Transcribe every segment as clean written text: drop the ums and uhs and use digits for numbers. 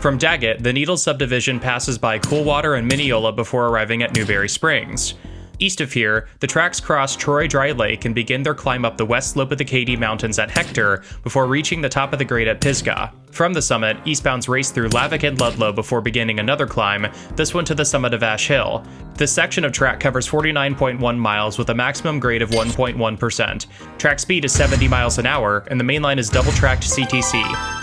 From Daggett, the Needles subdivision passes by Coolwater and Mineola before arriving at Newberry Springs. East of here, the tracks cross Troy Dry Lake and begin their climb up the west slope of the Katy Mountains at Hector before reaching the top of the grade at Pisgah. From the summit, eastbounds race through Lavic and Ludlow before beginning another climb, this one to the summit of Ash Hill. This section of track covers 49.1 miles with a maximum grade of 1.1%. Track speed is 70 miles an hour, and the main line is double-tracked CTC.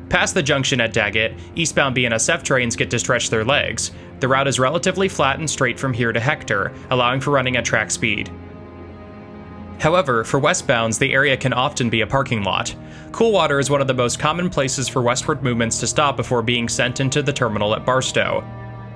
Past the junction at Daggett, eastbound BNSF trains get to stretch their legs. The route is relatively flat and straight from here to Hector, allowing for running at track speed. However, for westbounds, the area can often be a parking lot. Coolwater is one of the most common places for westward movements to stop before being sent into the terminal at Barstow.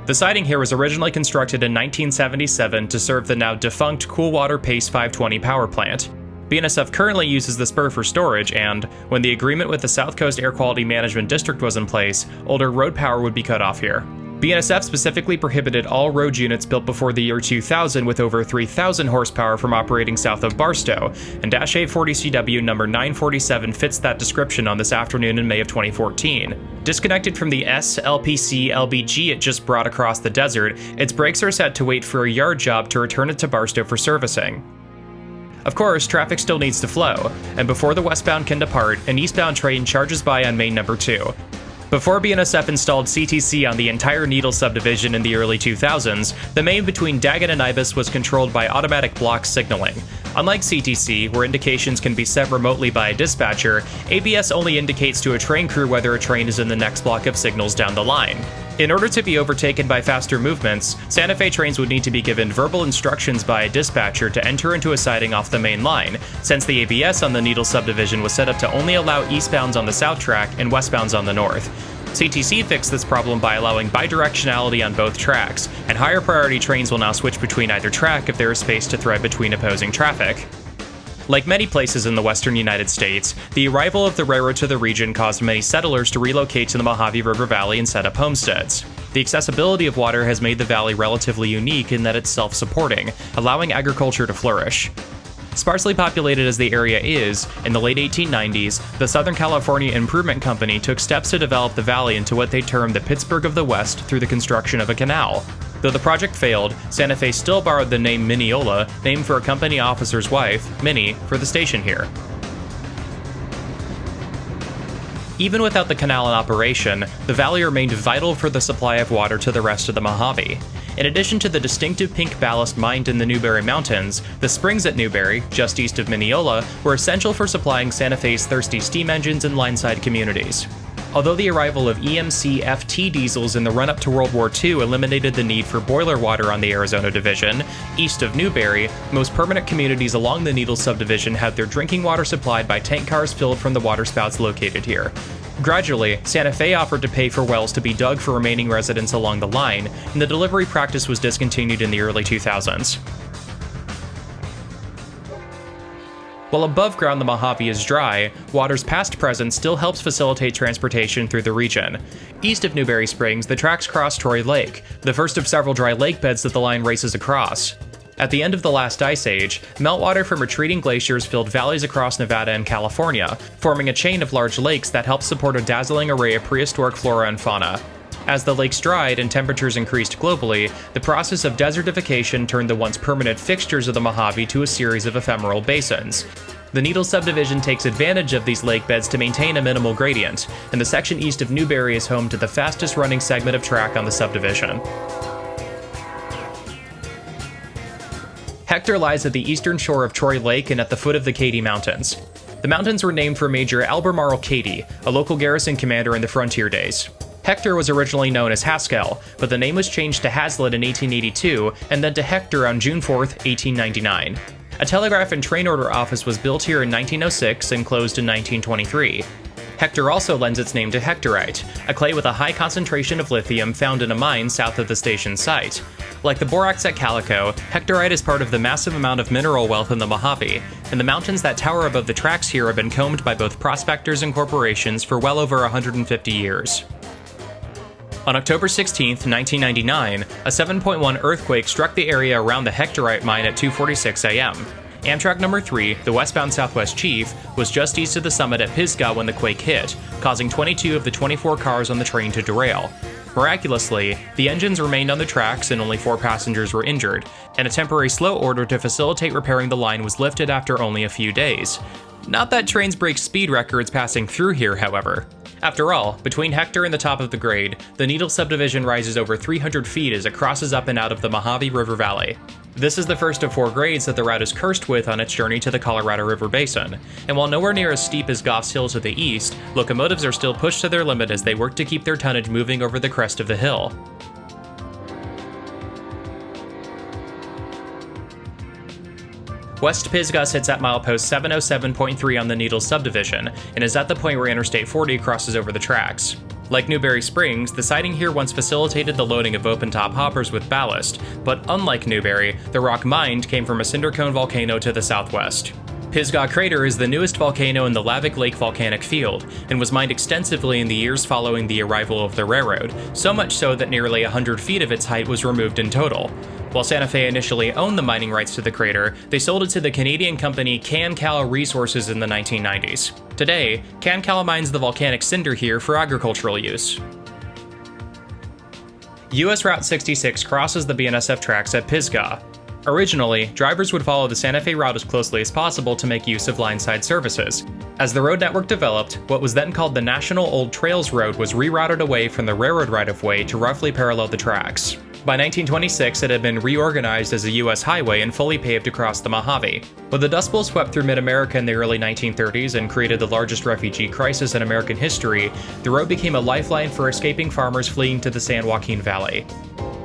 The siding here was originally constructed in 1977 to serve the now defunct Coolwater Pace 520 power plant. BNSF currently uses the spur for storage, and when the agreement with the South Coast Air Quality Management District was in place, older road power would be cut off here. BNSF specifically prohibited all road units built before the year 2000 with over 3,000 horsepower from operating south of Barstow, and Dash 840CW number 947 fits that description on this afternoon in May of 2014. Disconnected from the SLPC LBG it just brought across the desert, its brakes are set to wait for a yard job to return it to Barstow for servicing. Of course, traffic still needs to flow, and before the westbound can depart, an eastbound train charges by on main number 2. Before BNSF installed CTC on the entire Needles subdivision in the early 2000s, the main between Daggett and Ibis was controlled by automatic block signaling. Unlike CTC, where indications can be set remotely by a dispatcher, ABS only indicates to a train crew whether a train is in the next block of signals down the line. In order to be overtaken by faster movements, Santa Fe trains would need to be given verbal instructions by a dispatcher to enter into a siding off the main line, since the ABS on the Needles subdivision was set up to only allow eastbounds on the south track and westbounds on the north. CTC fixed this problem by allowing bidirectionality on both tracks, and higher priority trains will now switch between either track if there is space to thread between opposing traffic. Like many places in the western United States, the arrival of the railroad to the region caused many settlers to relocate to the Mojave River Valley and set up homesteads. The accessibility of water has made the valley relatively unique in that it's self-supporting, allowing agriculture to flourish. Sparsely populated as the area is, in the late 1890s, the Southern California Improvement Company took steps to develop the valley into what they termed the Pittsburgh of the West through the construction of a canal. Though the project failed, Santa Fe still borrowed the name Mineola, named for a company officer's wife, Minnie, for the station here. Even without the canal in operation, the valley remained vital for the supply of water to the rest of the Mojave. In addition to the distinctive pink ballast mined in the Newberry Mountains, the springs at Newberry, just east of Mineola, were essential for supplying Santa Fe's thirsty steam engines and lineside communities. Although the arrival of EMC-FT diesels in the run-up to World War II eliminated the need for boiler water on the Arizona Division, east of Newberry, most permanent communities along the Needles subdivision had their drinking water supplied by tank cars filled from the waterspouts located here. Gradually, Santa Fe offered to pay for wells to be dug for remaining residents along the line, and the delivery practice was discontinued in the early 2000s. While above ground the Mojave is dry, water's past presence still helps facilitate transportation through the region. East of Newberry Springs, the tracks cross Troy Lake, the first of several dry lake beds that the line races across. At the end of the last ice age, meltwater from retreating glaciers filled valleys across Nevada and California, forming a chain of large lakes that helped support a dazzling array of prehistoric flora and fauna. As the lakes dried and temperatures increased globally, the process of desertification turned the once permanent fixtures of the Mojave to a series of ephemeral basins. The Needles subdivision takes advantage of these lake beds to maintain a minimal gradient, and the section east of Newberry is home to the fastest running segment of track on the subdivision. Hector lies at the eastern shore of Troy Lake and at the foot of the Katy Mountains. The mountains were named for Major Albemarle Cady, a local garrison commander in the frontier days. Hector was originally known as Haskell, but the name was changed to Hazlitt in 1882 and then to Hector on June 4, 1899. A telegraph and train order office was built here in 1906 and closed in 1923. Hector also lends its name to hectorite, a clay with a high concentration of lithium found in a mine south of the station site. Like the borax at Calico, hectorite is part of the massive amount of mineral wealth in the Mojave, and the mountains that tower above the tracks here have been combed by both prospectors and corporations for well over 150 years. On October 16, 1999, a 7.1 earthquake struck the area around the hectorite mine at 2:46 a.m. Amtrak number 3, the westbound Southwest Chief, was just east of the summit at Pisgah when the quake hit, causing 22 of the 24 cars on the train to derail. Miraculously, the engines remained on the tracks and only 4 passengers were injured, and a temporary slow order to facilitate repairing the line was lifted after only a few days. Not that trains break speed records passing through here, however. After all, between Hector and the top of the grade, the Needle subdivision rises over 300 feet as it crosses up and out of the Mojave River Valley. This is the first of 4 grades that the route is cursed with on its journey to the Colorado River Basin, and while nowhere near as steep as Goff's Hill to the east, locomotives are still pushed to their limit as they work to keep their tonnage moving over the crest of the hill. West Pisgah sits at milepost 707.3 on the Needle subdivision, and is at the point where Interstate 40 crosses over the tracks. Like Newberry Springs, the siding here once facilitated the loading of open-top hoppers with ballast, but unlike Newberry, the rock mined came from a cinder cone volcano to the southwest. Pisgah Crater is the newest volcano in the Lavic Lake Volcanic Field, and was mined extensively in the years following the arrival of the railroad, so much so that nearly 100 feet of its height was removed in total. While Santa Fe initially owned the mining rights to the crater, they sold it to the Canadian company CanCal Resources in the 1990s. Today, CanCal mines the volcanic cinder here for agricultural use. US Route 66 crosses the BNSF tracks at Pisgah. Originally, drivers would follow the Santa Fe route as closely as possible to make use of line-side services. As the road network developed, what was then called the National Old Trails Road was rerouted away from the railroad right-of-way to roughly parallel the tracks. By 1926, it had been reorganized as a U.S. highway and fully paved across the Mojave. When the Dust Bowl swept through mid-America in the early 1930s and created the largest refugee crisis in American history, the road became a lifeline for escaping farmers fleeing to the San Joaquin Valley.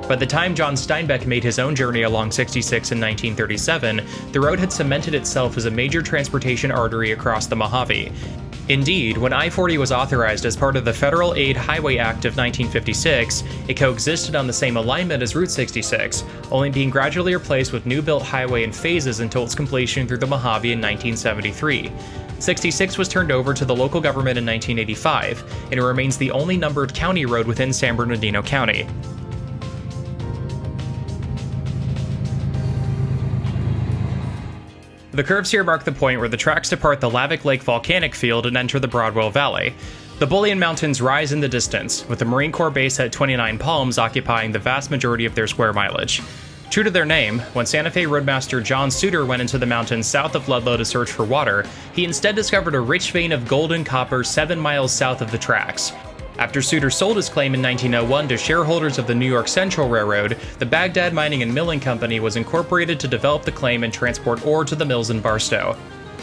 By the time John Steinbeck made his own journey along 66 in 1937, the road had cemented itself as a major transportation artery across the Mojave. Indeed, when I-40 was authorized as part of the Federal Aid Highway Act of 1956, it coexisted on the same alignment as Route 66, only being gradually replaced with new-built highway in phases until its completion through the Mojave in 1973. 66 was turned over to the local government in 1985, and it remains the only numbered county road within San Bernardino County. The curves here mark the point where the tracks depart the Lavic Lake Volcanic Field and enter the Broadwell Valley. The Bullion Mountains rise in the distance, with the Marine Corps base at 29 Palms occupying the vast majority of their square mileage. True to their name, when Santa Fe Roadmaster John Suter went into the mountains south of Ludlow to search for water, he instead discovered a rich vein of gold and copper 7 miles south of the tracks. After Suter sold his claim in 1901 to shareholders of the New York Central Railroad, the Baghdad Mining and Milling Company was incorporated to develop the claim and transport ore to the mills in Barstow.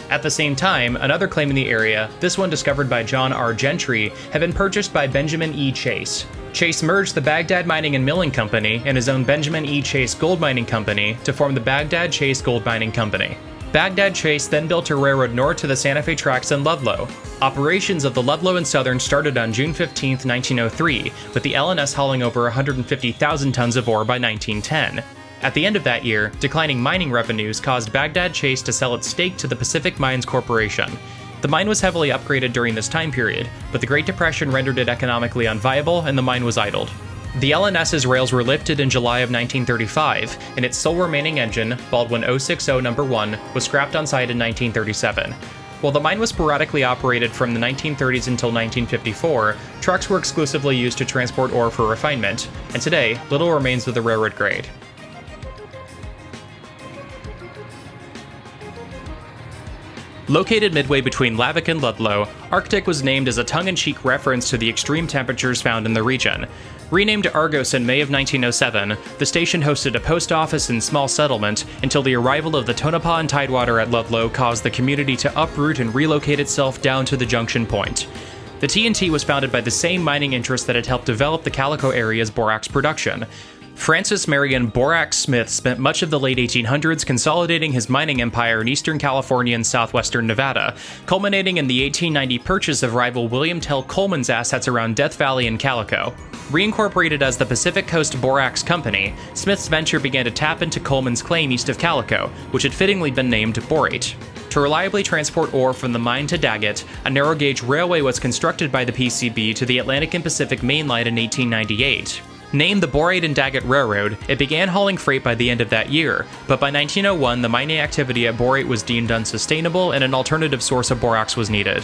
At the same time, another claim in the area, this one discovered by John R. Gentry, had been purchased by Benjamin E. Chase. Chase merged the Baghdad Mining and Milling Company and his own Benjamin E. Chase Gold Mining Company to form the Baghdad Chase Gold Mining Company. Baghdad Chase then built a railroad north to the Santa Fe tracks in Ludlow. Operations of the Ludlow and Southern started on June 15, 1903, with the L&S hauling over 150,000 tons of ore by 1910. At the end of that year, declining mining revenues caused Baghdad Chase to sell its stake to the Pacific Mines Corporation. The mine was heavily upgraded during this time period, but the Great Depression rendered it economically unviable and the mine was idled. The L&S's rails were lifted in July of 1935, and its sole remaining engine, Baldwin 060 No. 1, was scrapped on site in 1937. While the mine was sporadically operated from the 1930s until 1954, trucks were exclusively used to transport ore for refinement, and today, little remains of the railroad grade. Located midway between Lavic and Ludlow, Arctic was named as a tongue-in-cheek reference to the extreme temperatures found in the region. Renamed Argos in May of 1907, the station hosted a post office and small settlement until the arrival of the Tonopah and Tidewater at Ludlow caused the community to uproot and relocate itself down to the junction point. The T&T was founded by the same mining interests that had helped develop the Calico area's borax production. Francis Marion Borax Smith spent much of the late 1800s consolidating his mining empire in eastern California and southwestern Nevada, culminating in the 1890 purchase of rival William Tell Coleman's assets around Death Valley and Calico. Reincorporated as the Pacific Coast Borax Company, Smith's venture began to tap into Coleman's claim east of Calico, which had fittingly been named Borate. To reliably transport ore from the mine to Daggett, a narrow-gauge railway was constructed by the PCB to the Atlantic and Pacific Main Line in 1898. Named the Borate and Daggett Railroad, it began hauling freight by the end of that year, but by 1901 the mining activity at Borate was deemed unsustainable and an alternative source of borax was needed.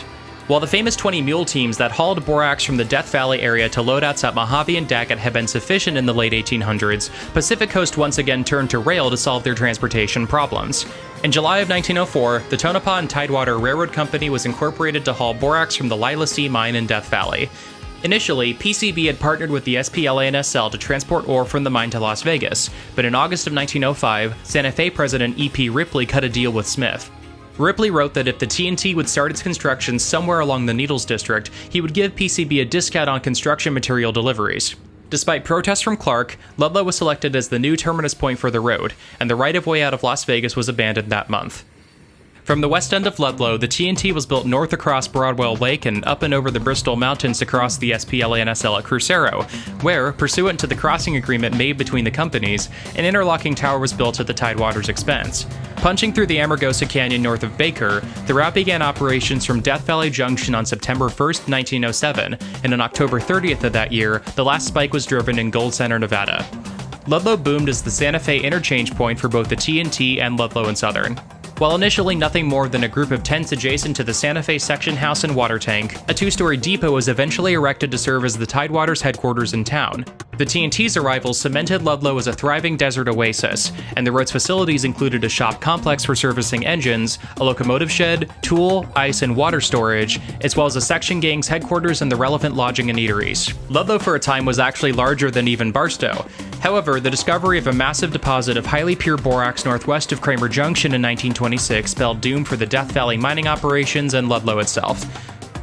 While the famous 20 mule teams that hauled borax from the Death Valley area to loadouts at Mojave and Daggett had been sufficient in the late 1800s, Pacific Coast once again turned to rail to solve their transportation problems. In July of 1904, the Tonopah and Tidewater Railroad Company was incorporated to haul borax from the Lila C mine in Death Valley. Initially, PCB had partnered with the SPLA and SL to transport ore from the mine to Las Vegas, but in August of 1905, Santa Fe President E.P. Ripley cut a deal with Smith. Ripley wrote that if the TNT would start its construction somewhere along the Needles District, he would give PCB a discount on construction material deliveries. Despite protests from Clark, Ludlow was selected as the new terminus point for the road, and the right-of-way out of Las Vegas was abandoned that month. From the west end of Ludlow, the TNT was built north across Broadwell Lake and up and over the Bristol Mountains across the SPLA and SL at Crucero, where, pursuant to the crossing agreement made between the companies, an interlocking tower was built at the Tidewater's expense. Punching through the Amargosa Canyon north of Baker, the route began operations from Death Valley Junction on September 1, 1907, and on October 30th of that year, the last spike was driven in Gold Center, Nevada. Ludlow boomed as the Santa Fe interchange point for both the TNT and Ludlow and Southern. While initially nothing more than a group of tents adjacent to the Santa Fe section house and water tank, a two-story depot was eventually erected to serve as the Tidewater's headquarters in town. The TNT's arrival cemented Ludlow as a thriving desert oasis, and the road's facilities included a shop complex for servicing engines, a locomotive shed, tool, ice, and water storage, as well as a section gang's headquarters and the relevant lodging and eateries. Ludlow for a time was actually larger than even Barstow. However, the discovery of a massive deposit of highly pure borax northwest of Kramer Junction in 1926 spelled doom for the Death Valley mining operations and Ludlow itself.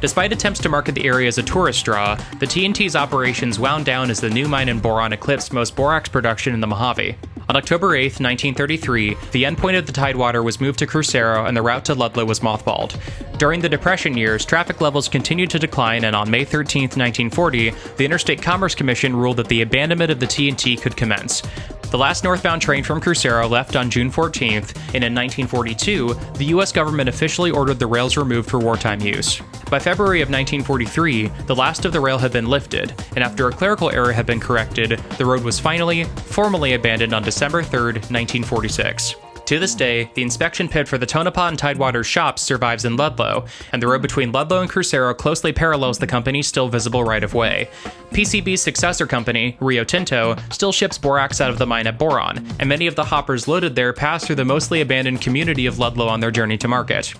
Despite attempts to market the area as a tourist draw, the TNT's operations wound down as the new mine in boron eclipsed most borax production in the Mojave. On October 8, 1933, the endpoint of the Tidewater was moved to Crucero and the route to Ludlow was mothballed. During the Depression years, traffic levels continued to decline, and on May 13, 1940, the Interstate Commerce Commission ruled that the abandonment of the TNT could commence. The last northbound train from Crucero left on June 14th, and in 1942, the U.S. government officially ordered the rails removed for wartime use. By February of 1943, the last of the rail had been lifted, and after a clerical error had been corrected, the road was finally, formally abandoned on December 3, 1946. To this day, the inspection pit for the Tonopah and Tidewater shops survives in Ludlow, and the road between Ludlow and Crucero closely parallels the company's still visible right-of-way. PCB's successor company, Rio Tinto, still ships borax out of the mine at Boron, and many of the hoppers loaded there pass through the mostly abandoned community of Ludlow on their journey to market.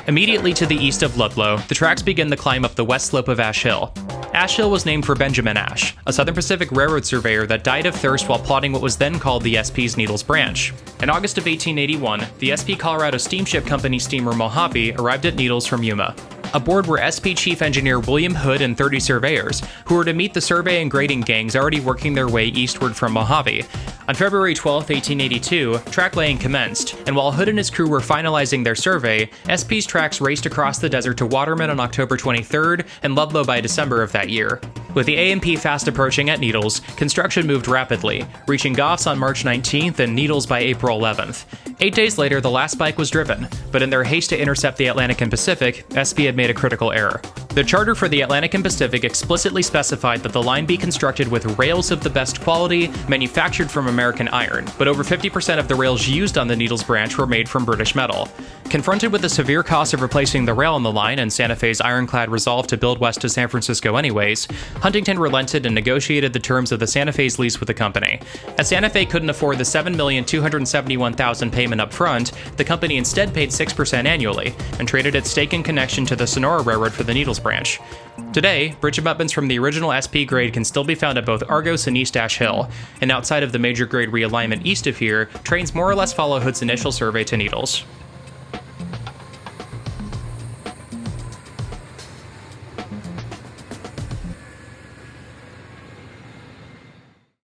Immediately to the east of Ludlow, the tracks begin the climb up the west slope of Ash Hill. Ash Hill was named for Benjamin Ash, a Southern Pacific Railroad surveyor that died of thirst while plotting what was then called the SP's Needles Branch. In August of 1881, the SP Colorado Steamship Company steamer Mojave arrived at Needles from Yuma. Aboard were SP Chief Engineer William Hood and 30 surveyors, who were to meet the survey and grading gangs already working their way eastward from Mojave. On February 12, 1882, track laying commenced, and while Hood and his crew were finalizing their survey, SP's tracks raced across the desert to Waterman on October 23rd and Ludlow by December of that year. With the A&P fast approaching at Needles, construction moved rapidly, reaching Goffs on March 19th and Needles by April 11th. 8 days later, the last spike was driven, but in their haste to intercept the Atlantic and Pacific, SP had made a critical error. The charter for the Atlantic and Pacific explicitly specified that the line be constructed with rails of the best quality, manufactured from American iron, but over 50% of the rails used on the Needles branch were made from British metal. Confronted with the severe cost of replacing the rail on the line and Santa Fe's ironclad resolve to build west to San Francisco anyways, Huntington relented and negotiated the terms of the Santa Fe's lease with the company. As Santa Fe couldn't afford the $7,271,000 payment up front, the company instead paid 6% annually, and traded its stake in connection to the Sonora Railroad for the Needles branch. Today, bridge abutments from the original SP grade can still be found at both Argos and East Ash Hill, and outside of the major grade realignment east of here, trains more or less follow Hood's initial survey to Needles.